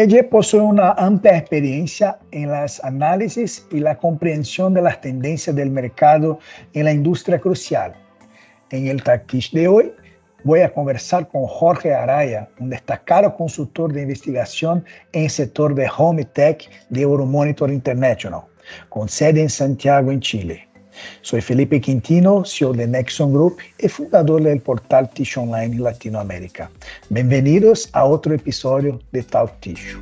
Ella posee una amplia experiencia en las análisis y la comprensión de las tendencias del mercado en la industria crucial. En el Talkish de hoy voy a conversar con Jorge Araya, un destacado consultor de investigación en el sector de Home Tech de Euromonitor International, con sede en Santiago, en Chile. Soy Felipe Quintino, CEO de Nexon Group y fundador del portal Tissue Online en Latinoamérica. Bienvenidos a otro episodio de Talk Tissue.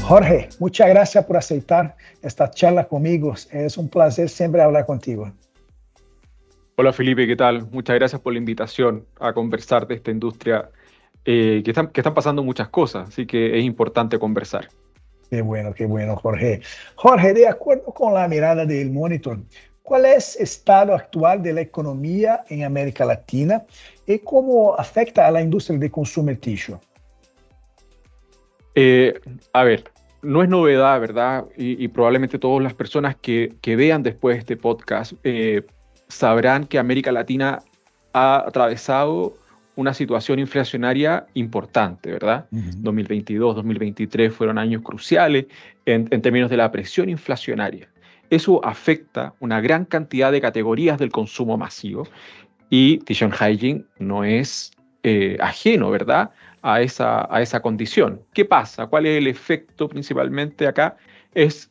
Jorge, muchas gracias por aceptar esta charla conmigo. Es un placer siempre hablar contigo. Hola Felipe, ¿qué tal? Muchas gracias por la invitación a conversar de esta industria que están pasando muchas cosas, así que es importante conversar. Qué bueno, Jorge. Jorge, de acuerdo con la mirada del Monitor, ¿cuál es el estado actual de la economía en América Latina y cómo afecta a la industria de consumer tissue? A ver, no es novedad, ¿verdad? Y probablemente todas las personas que vean después este podcast sabrán que América Latina ha atravesado una situación inflacionaria importante, ¿verdad? 2022, 2023 fueron años cruciales en términos de la presión inflacionaria. Eso afecta una gran cantidad de categorías del consumo masivo y Tissue Hygiene no es ajeno, ¿verdad?, a esa condición. ¿Qué pasa? ¿Cuál es el efecto principalmente acá? Es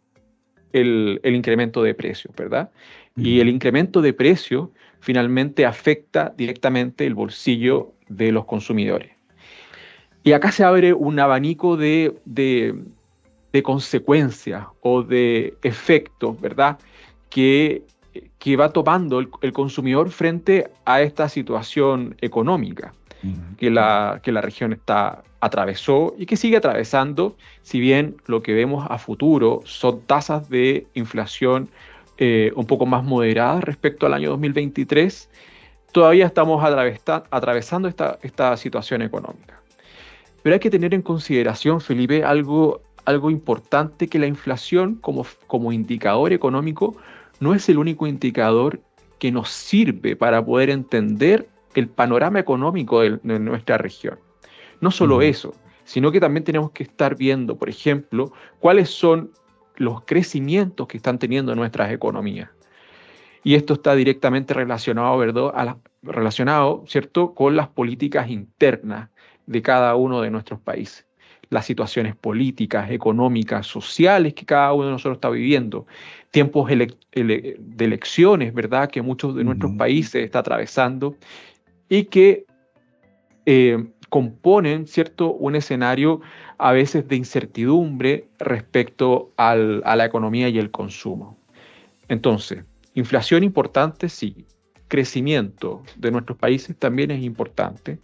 el incremento de precios, ¿verdad? Y el incremento de precios finalmente afecta directamente el bolsillo de los consumidores. Y acá se abre un abanico de consecuencias o de efectos, ¿verdad?, que va tomando el consumidor frente a esta situación económica que la región atravesó y que sigue atravesando, si bien lo que vemos a futuro son tasas de inflación un poco más moderadas respecto al año 2023, todavía estamos atravesando esta situación económica. Pero hay que tener en consideración, Felipe, algo importante, que la inflación como indicador económico no es el único indicador que nos sirve para poder entender el panorama económico de nuestra región. No solo eso, sino que también tenemos que estar viendo, por ejemplo, cuáles son los crecimientos que están teniendo nuestras economías. Y esto está directamente relacionado, ¿verdad?, ¿cierto?, con las políticas internas de cada uno de nuestros países. Las situaciones políticas, económicas, sociales que cada uno de nosotros está viviendo. Tiempos de elecciones, ¿verdad?, que muchos de nuestros países están atravesando y que componen, ¿cierto?, un escenario a veces de incertidumbre respecto a la economía y el consumo. Entonces, inflación importante, sí. Crecimiento de nuestros países también es importante.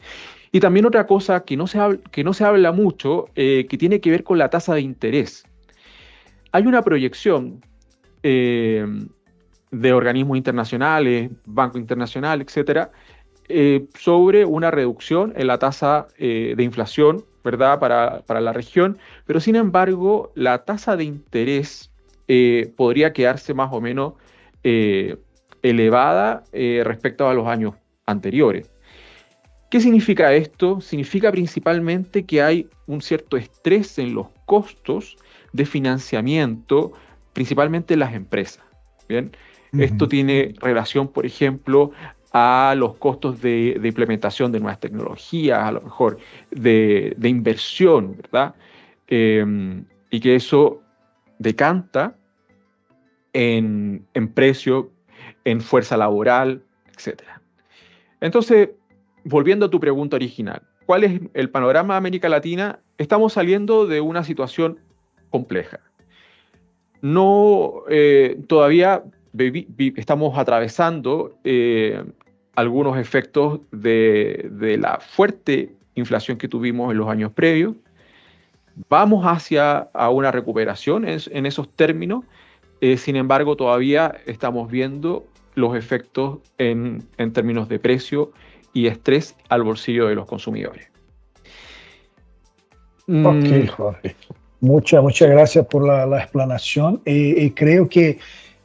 Y también otra cosa que no se habla mucho, que tiene que ver con la tasa de interés. Hay una proyección de organismos internacionales, Banco Internacional, etcétera, sobre una reducción en la tasa de inflación, ¿verdad?, para la región, pero sin embargo la tasa de interés podría quedarse más o menos elevada respecto a los años anteriores. ¿Qué significa esto? Significa principalmente que hay un cierto estrés en los costos de financiamiento, principalmente en las empresas. ¿Bien? Esto tiene relación, por ejemplo, a los costos de implementación de nuevas tecnologías, a lo mejor de inversión, ¿verdad? Y que eso decanta en precio, en fuerza laboral, etc. Entonces, volviendo a tu pregunta original, ¿cuál es el panorama de América Latina? Estamos saliendo de una situación compleja. No, todavía estamos atravesando algunos efectos de la fuerte inflación que tuvimos en los años previos. Vamos hacia una recuperación en esos términos. Sin embargo, todavía estamos viendo los efectos en términos de precio y estrés al bolsillo de los consumidores. Ok, Jorge. Muchas gracias por la explanación. Y creo que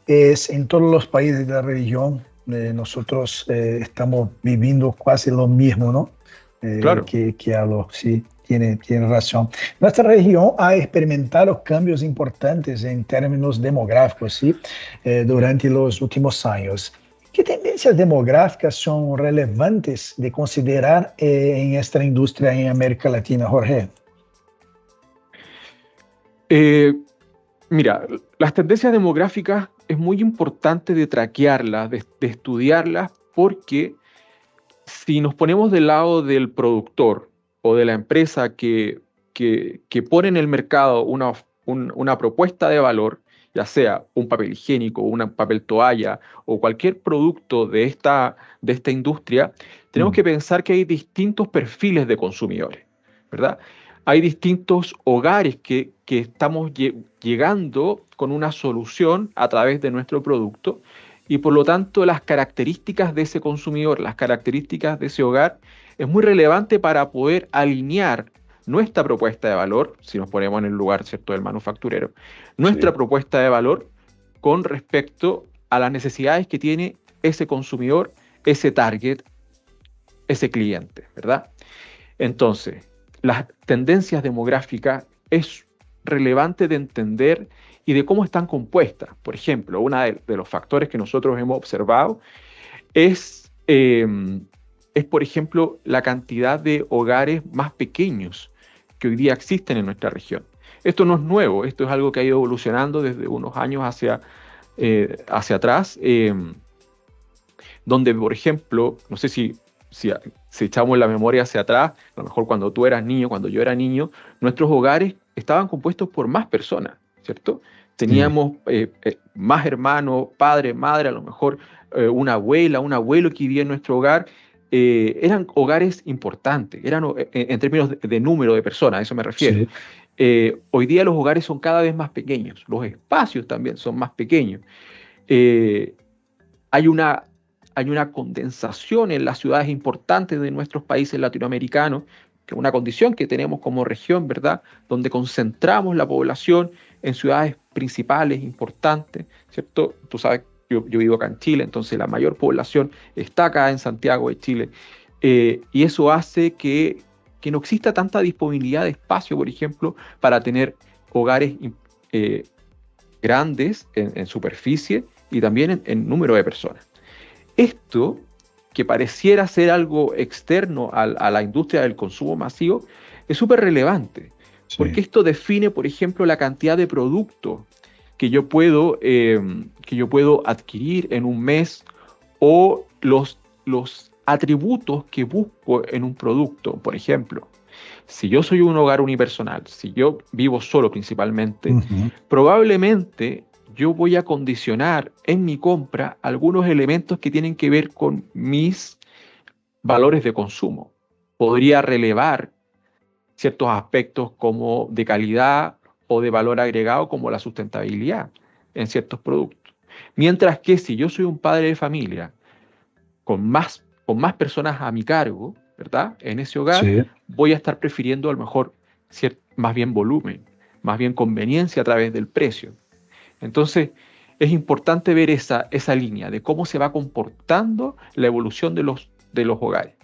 es en todos los países de la región nosotros estamos viviendo casi lo mismo, ¿no? Claro. Que algo, sí, tiene razón. Nuestra región ha experimentado cambios importantes en términos demográficos, ¿sí? Durante los últimos años. ¿Qué tendencias demográficas son relevantes de considerar en esta industria en América Latina, Jorge? Eh, Mira, las tendencias demográficas es muy importante de traquearlas, de estudiarlas, porque si nos ponemos del lado del productor o de la empresa que pone en el mercado una propuesta de valor, ya sea un papel higiénico, un papel toalla o cualquier producto de esta industria, tenemos Mm, que pensar que hay distintos perfiles de consumidores, ¿verdad? Hay distintos hogares que estamos llegando con una solución a través de nuestro producto y por lo tanto las características de ese consumidor, las características de ese hogar, es muy relevante para poder alinear nuestra propuesta de valor, si nos ponemos en el lugar, ¿cierto?, del manufacturero, nuestra sí, propuesta de valor con respecto a las necesidades que tiene ese consumidor, ese target, ese cliente, ¿verdad? Entonces, las tendencias demográficas es relevante de entender y de cómo están compuestas. Por ejemplo, uno de los factores que nosotros hemos observado es, por ejemplo, la cantidad de hogares más pequeños que hoy día existen en nuestra región. Esto no es nuevo, esto es algo que ha ido evolucionando desde unos años hacia atrás, donde, por ejemplo, no sé si echamos la memoria hacia atrás, a lo mejor cuando tú eras niño, cuando yo era niño, nuestros hogares estaban compuestos por más personas, ¿cierto? sí, Teníamos más hermanos, padre, madre, a lo mejor una abuela, un abuelo que vivía en nuestro hogar. Eran hogares importantes, eran en términos de número de personas, a eso me refiero. sí, Hoy día los hogares son cada vez más pequeños, los espacios también son más pequeños. Eh, hay una, hay una condensación en las ciudades importantes de nuestros países latinoamericanos, que es una condición que tenemos como región, ¿verdad? Donde concentramos la población en ciudades principales, importantes, ¿cierto? Tú sabes, yo vivo acá en Chile, entonces la mayor población está acá en Santiago de Chile, y eso hace que no exista tanta disponibilidad de espacio, por ejemplo, para tener hogares eh, grandes en superficie y también en número de personas. Esto, que pareciera ser algo externo a la industria del consumo masivo, es súper relevante, porque sí. esto define, por ejemplo, la cantidad de productos que yo puedo adquirir en un mes o los atributos que busco en un producto. Por ejemplo, si yo soy un hogar unipersonal, si yo vivo solo principalmente, Ujú, probablemente yo voy a condicionar en mi compra algunos elementos que tienen que ver con mis valores de consumo. Podría relevar ciertos aspectos como de calidad o de valor agregado como la sustentabilidad en ciertos productos. Mientras que si yo soy un padre de familia con más personas a mi cargo, ¿verdad? En ese hogar, sí, voy a estar prefiriendo a lo mejor más bien volumen, más bien conveniencia a través del precio. Entonces, es importante ver esa línea de cómo se va comportando la evolución de los hogares.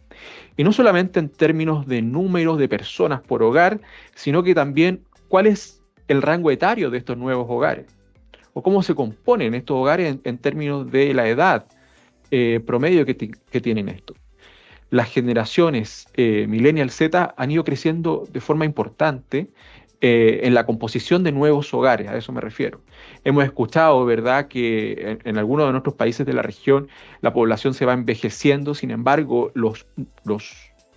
Y no solamente en términos de números de personas por hogar, sino que también cuál es el rango etario de estos nuevos hogares, o cómo se componen estos hogares en términos de la edad promedio que tienen estos. Las generaciones Millennial Z han ido creciendo de forma importante en la composición de nuevos hogares, a eso me refiero. Hemos escuchado, ¿verdad?, que en algunos de nuestros países de la región la población se va envejeciendo, sin embargo, los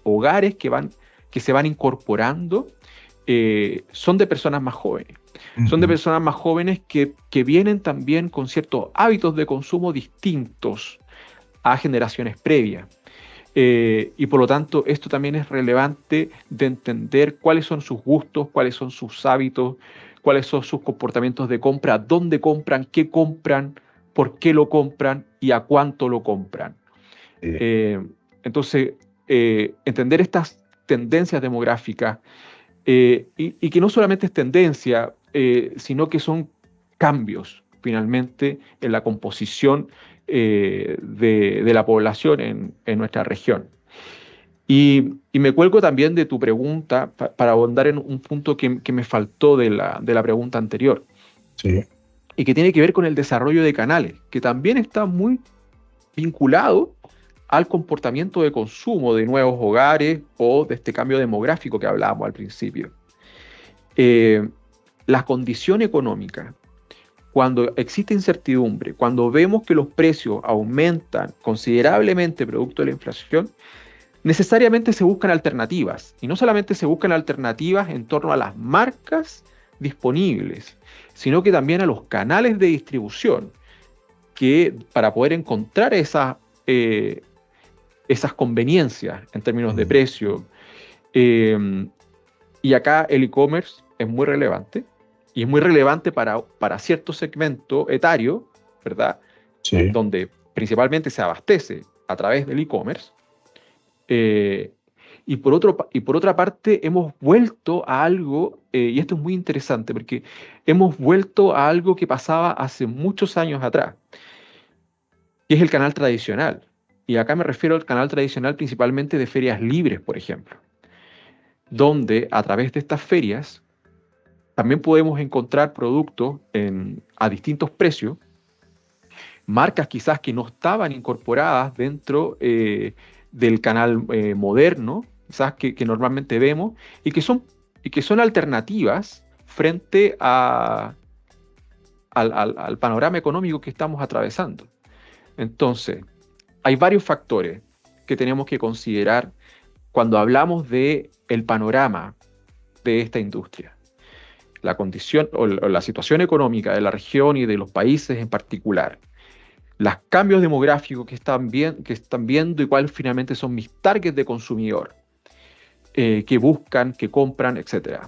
hogares que se van incorporando son de personas más jóvenes. Son de ujú, personas más jóvenes que vienen también con ciertos hábitos de consumo distintos a generaciones previas. Y por lo tanto, esto también es relevante de entender cuáles son sus gustos, cuáles son sus hábitos, cuáles son sus comportamientos de compra, dónde compran, qué compran, por qué lo compran y a cuánto lo compran. sí. Eh, entonces, entender estas tendencias demográficas y que no solamente es tendencia, sino que son cambios finalmente en la composición de la población en nuestra región. Y me cuelgo también de tu pregunta para ahondar en un punto que me faltó de la pregunta anterior, Sí. y que tiene que ver con el desarrollo de canales, que también está muy vinculado al comportamiento de consumo de nuevos hogares o de este cambio demográfico que hablábamos al principio. La condición económica, cuando existe incertidumbre, cuando vemos que los precios aumentan considerablemente producto de la inflación, necesariamente se buscan alternativas. Y no solamente se buscan alternativas en torno a las marcas disponibles, sino que también a los canales de distribución, que para poder encontrar esas conveniencias en términos de precio. Y acá el e-commerce es muy relevante, y es muy relevante para cierto segmento etario, ¿verdad? Sí. Donde principalmente se abastece a través del e-commerce. Y por otra parte, hemos vuelto a algo, y esto es muy interesante, porque hemos vuelto a algo que pasaba hace muchos años atrás, que es el canal tradicional. Y acá me refiero al canal tradicional principalmente de ferias libres, por ejemplo, donde a través de estas ferias también podemos encontrar productos a distintos precios, marcas quizás que no estaban incorporadas dentro del canal moderno, quizás que normalmente vemos, y que son alternativas frente al panorama económico que estamos atravesando. Entonces, hay varios factores que tenemos que considerar cuando hablamos del panorama de esta industria. La condición o la situación económica de la región y de los países en particular. Los cambios demográficos que están viendo y cuáles finalmente son mis targets de consumidor, que buscan, que compran, etc.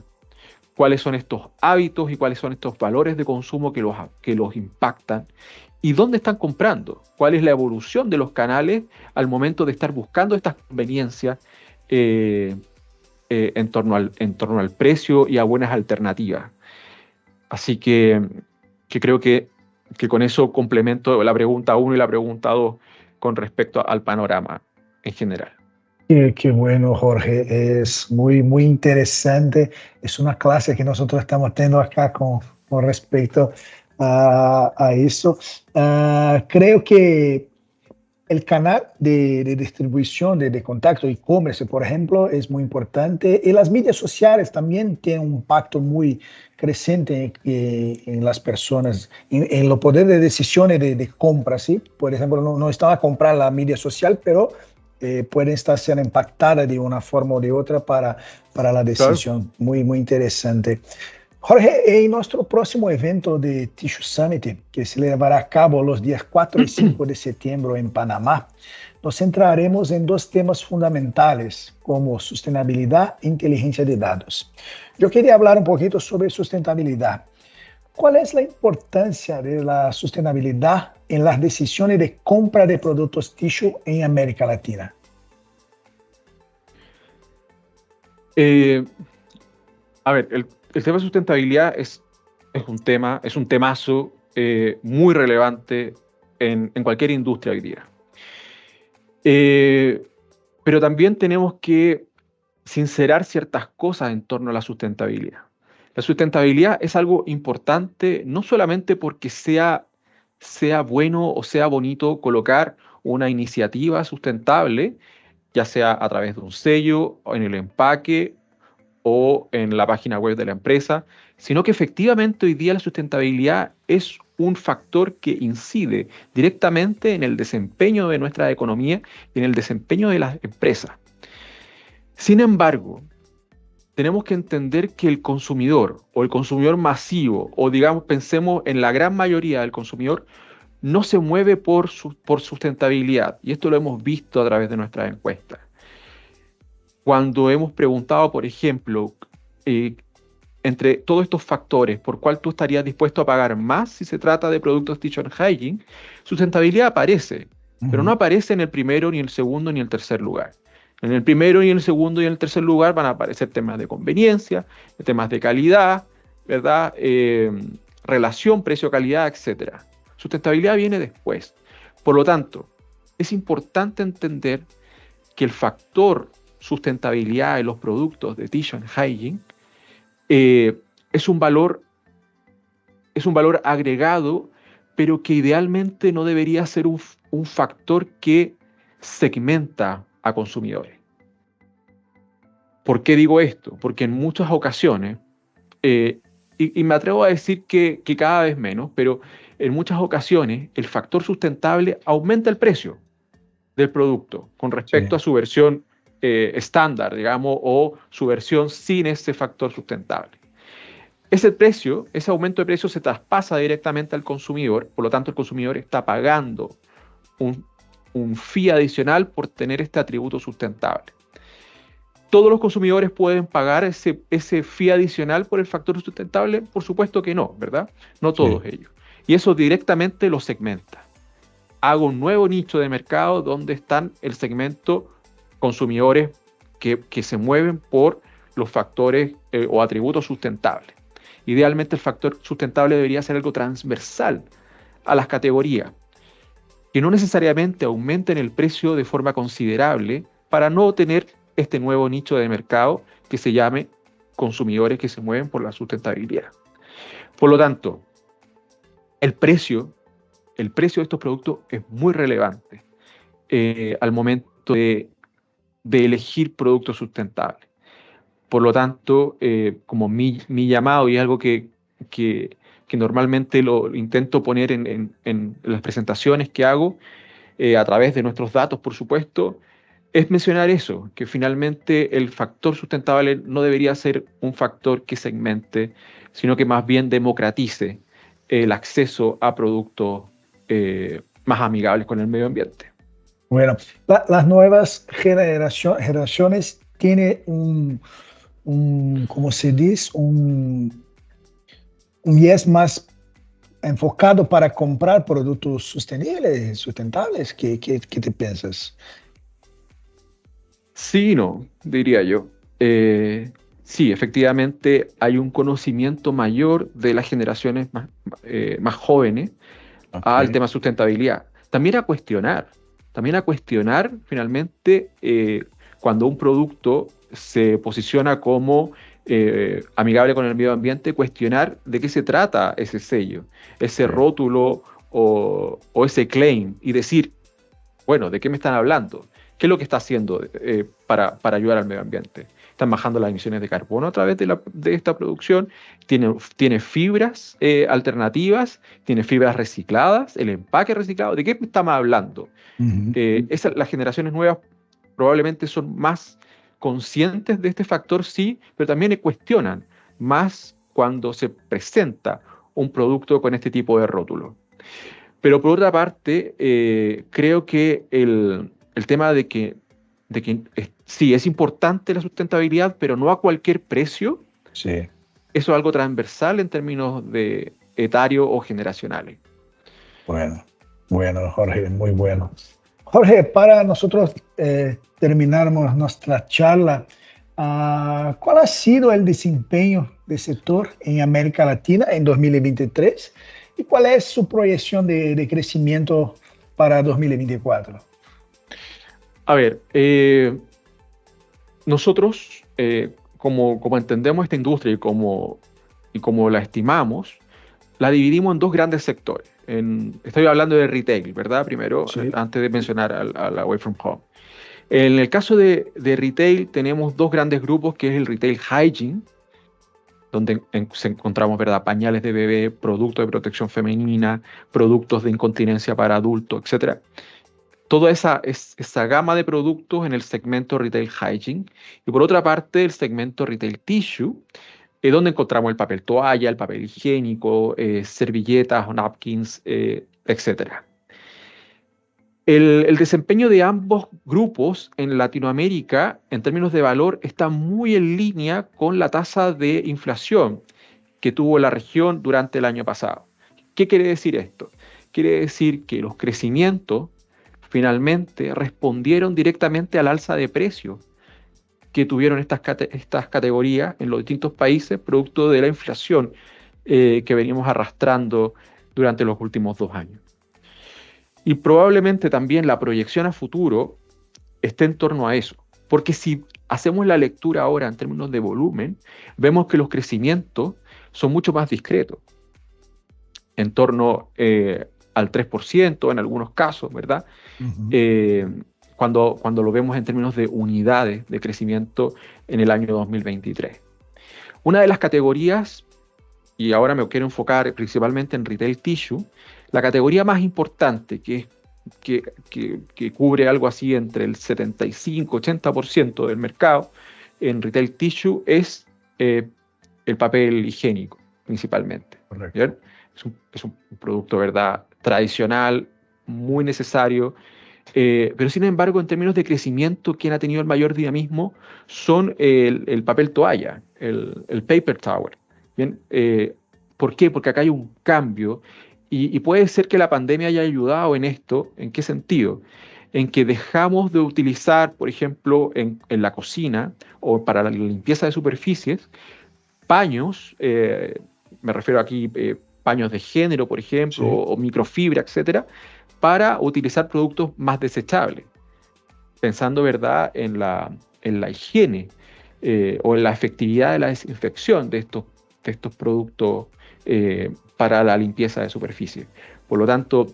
Cuáles son estos hábitos y cuáles son estos valores de consumo que los impactan, y dónde están comprando, cuál es la evolución de los canales al momento de estar buscando estas conveniencias en torno al precio y a buenas alternativas. Así que creo que con eso complemento la pregunta 1 y la pregunta 2 con respecto al panorama en general. Qué bueno, Jorge. Es muy, muy interesante. Es una clase que nosotros estamos teniendo acá con respecto a eso. Creo que el canal de distribución, de contacto, e-commerce, por ejemplo, es muy importante. Y las medias sociales también tienen un impacto muy creciente en las personas, en lo poder de decisiones de compra, ¿sí? Por ejemplo, no están a comprar la media social, pero pueden estar siendo impactadas de una forma o de otra para la decisión. Claro. Muy, muy interesante. Jorge, en nuestro próximo evento de Tissue Summit, que se llevará a cabo los días 4 y 5 de septiembre en Panamá, nos centraremos en dos temas fundamentales como sustentabilidad e inteligencia de datos. Yo quería hablar un poquito sobre sustentabilidad. ¿Cuál es la importancia de la sustentabilidad en las decisiones de compra de productos tissue en América Latina? A ver, el tema de sustentabilidad es un temazo muy relevante en cualquier industria hoy día. Pero también tenemos que sincerar ciertas cosas en torno a la sustentabilidad. La sustentabilidad es algo importante no solamente porque sea bueno o sea bonito colocar una iniciativa sustentable, ya sea a través de un sello o en el empaque o en la página web de la empresa, sino que efectivamente hoy día la sustentabilidad es un factor que incide directamente en el desempeño de nuestra economía y en el desempeño de las empresas. Sin embargo, tenemos que entender que el consumidor o el consumidor masivo, o digamos, pensemos en la gran mayoría del consumidor, no se mueve por sustentabilidad, y esto lo hemos visto a través de nuestras encuestas. Cuando hemos preguntado, por ejemplo, entre todos estos factores, ¿por cuál tú estarías dispuesto a pagar más si se trata de productos Tissue and Hygiene? Sustentabilidad aparece, pero no aparece en el primero, ni el segundo, ni el tercer lugar. En el primero, y en el segundo, y en el tercer lugar van a aparecer temas de conveniencia, temas de calidad, ¿verdad? Relación precio-calidad, etc. Sustentabilidad viene después, Por lo tanto, es importante entender que el factor sustentabilidad de los productos de Tissue and Hygiene es un valor agregado, pero que idealmente no debería ser un factor que segmenta a consumidores. ¿Por qué digo esto? Porque en muchas ocasiones, y me atrevo a decir que cada vez menos, pero en muchas ocasiones el factor sustentable aumenta el precio del producto con respecto a su versión estándar, digamos, o su versión sin ese factor sustentable. Ese aumento de precio se traspasa directamente al consumidor, por lo tanto el consumidor está pagando un fee adicional por tener este atributo sustentable. ¿Todos los consumidores pueden pagar ese fee adicional por el factor sustentable? Por supuesto que no, ¿verdad? No todos ellos. Y eso directamente lo segmenta. Hago un nuevo nicho de mercado donde están el segmento consumidores que se mueven por los factores o atributos sustentables. Idealmente el factor sustentable debería ser algo transversal a las categorías, que no necesariamente aumenten el precio de forma considerable para no tener este nuevo nicho de mercado que se llame consumidores que se mueven por la sustentabilidad. Por lo tanto, el precio de estos productos es muy relevante al momento de elegir productos sustentables. Por lo tanto, como mi llamado, y algo que normalmente lo intento poner en las presentaciones que hago, a través de nuestros datos, por supuesto, es mencionar eso, que finalmente el factor sustentable no debería ser un factor que segmente, sino que más bien democratice el acceso a productos más amigables con el medio ambiente. Bueno, las nuevas generaciones tienen ¿cómo se dice? Un yes más enfocado para comprar productos sustentables. ¿Qué te piensas? Sí, no, diría yo. Sí, efectivamente hay un conocimiento mayor de las generaciones más jóvenes al tema sustentabilidad. También a cuestionar finalmente cuando un producto se posiciona como amigable con el medio ambiente, cuestionar de qué se trata ese sello, ese rótulo o ese claim, y decir, bueno, ¿de qué me están hablando? ¿Qué es lo que está haciendo para ayudar al medio ambiente? Están bajando las emisiones de carbono a través de esta producción, tiene fibras alternativas, tiene fibras recicladas, el empaque reciclado. ¿De qué me estamos hablando? Las generaciones nuevas probablemente son más conscientes de este factor, sí, pero también cuestionan más cuando se presenta un producto con este tipo de rótulo. Pero por otra parte, creo que el tema de que sí, es importante la sustentabilidad, pero no a cualquier precio. Sí. Eso es algo transversal en términos de etarios o generacionales. Bueno, Jorge, muy bueno. Jorge, para nosotros terminarmos nuestra charla, ¿cuál ha sido el desempeño del sector en América Latina en 2023? ¿Y cuál es su proyección de crecimiento para 2024? A ver, nosotros, como entendemos esta industria y como la estimamos, la dividimos en dos grandes sectores. Estoy hablando de retail, ¿verdad? Primero, sí, antes de mencionar a la Away From Home. En el caso de retail tenemos dos grandes grupos, que es el retail hygiene, donde encontramos, ¿verdad?, pañales de bebé, productos de protección femenina, productos de incontinencia para adultos, etc. Toda esa gama de productos en el segmento retail hygiene. Y por otra parte, el segmento retail tissue, donde encontramos el papel toalla, el papel higiénico, servilletas o napkins, etc. El desempeño de ambos grupos en Latinoamérica, en términos de valor, está muy en línea con la tasa de inflación que tuvo la región durante el año pasado. ¿Qué quiere decir esto? Quiere decir que los crecimientos finalmente respondieron directamente al alza de precios que tuvieron estas categorías en los distintos países, producto de la inflación que venimos arrastrando durante los últimos 2 años. Y probablemente también la proyección a futuro esté en torno a eso. Porque si hacemos la lectura ahora en términos de volumen, vemos que los crecimientos son mucho más discretos, en torno al 3% en algunos casos, ¿verdad? Cuando lo vemos en términos de unidades de crecimiento en el año 2023. Una de las categorías, y ahora me quiero enfocar principalmente en retail tissue, la categoría más importante que cubre algo así entre el 75-80% del mercado en retail tissue es el papel higiénico, principalmente. ¿Bien? Es un producto, ¿verdad?, tradicional, muy necesario, pero sin embargo, en términos de crecimiento, quien ha tenido el mayor dinamismo son el papel toalla, el paper towel. ¿Bien? ¿Por qué? Porque acá hay un cambio y puede ser que la pandemia haya ayudado en esto. ¿En qué sentido? En que dejamos de utilizar, por ejemplo, en la cocina o para la limpieza de superficies, paños, me refiero aquí paños de género, por ejemplo, Sí. o microfibra, etcétera, para utilizar productos más desechables, pensando, ¿verdad?, en la higiene o en la efectividad de la desinfección de estos productos para la limpieza de superficie. Por lo tanto,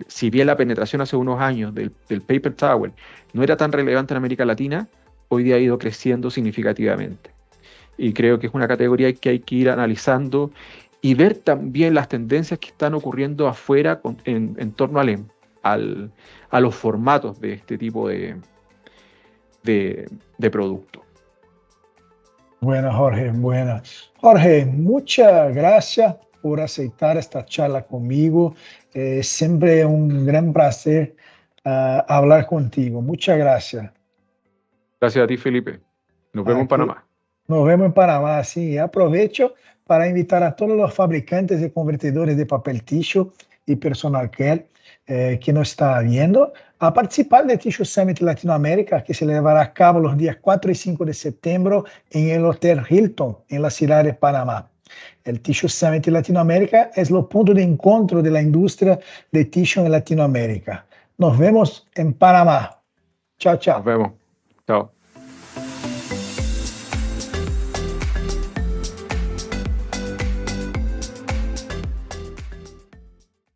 si bien la penetración hace unos años del paper towel no era tan relevante en América Latina, hoy día ha ido creciendo significativamente. Y creo que es una categoría que hay que ir analizando y ver también las tendencias que están ocurriendo afuera en torno a los formatos de este tipo de producto. Bueno, Jorge, bueno. Jorge, muchas gracias por aceptar esta charla conmigo. Siempre un gran placer hablar contigo. Muchas gracias. Gracias a ti, Felipe. Nos vemos en Aquí, Panamá. nos vemos en Panamá, sí. Aprovecho para invitar a todos los fabricantes y convertidores de papel tissue y personal care que nos está viendo a participar del Tissue Summit Latinoamérica, que se llevará a cabo los días 4 y 5 de septiembre en el Hotel Hilton, en la ciudad de Panamá. El Tissue Summit Latinoamérica es el punto de encuentro de la industria de tissue en Latinoamérica. Nos vemos en Panamá. Chao, Nos chao. vemos. Chao.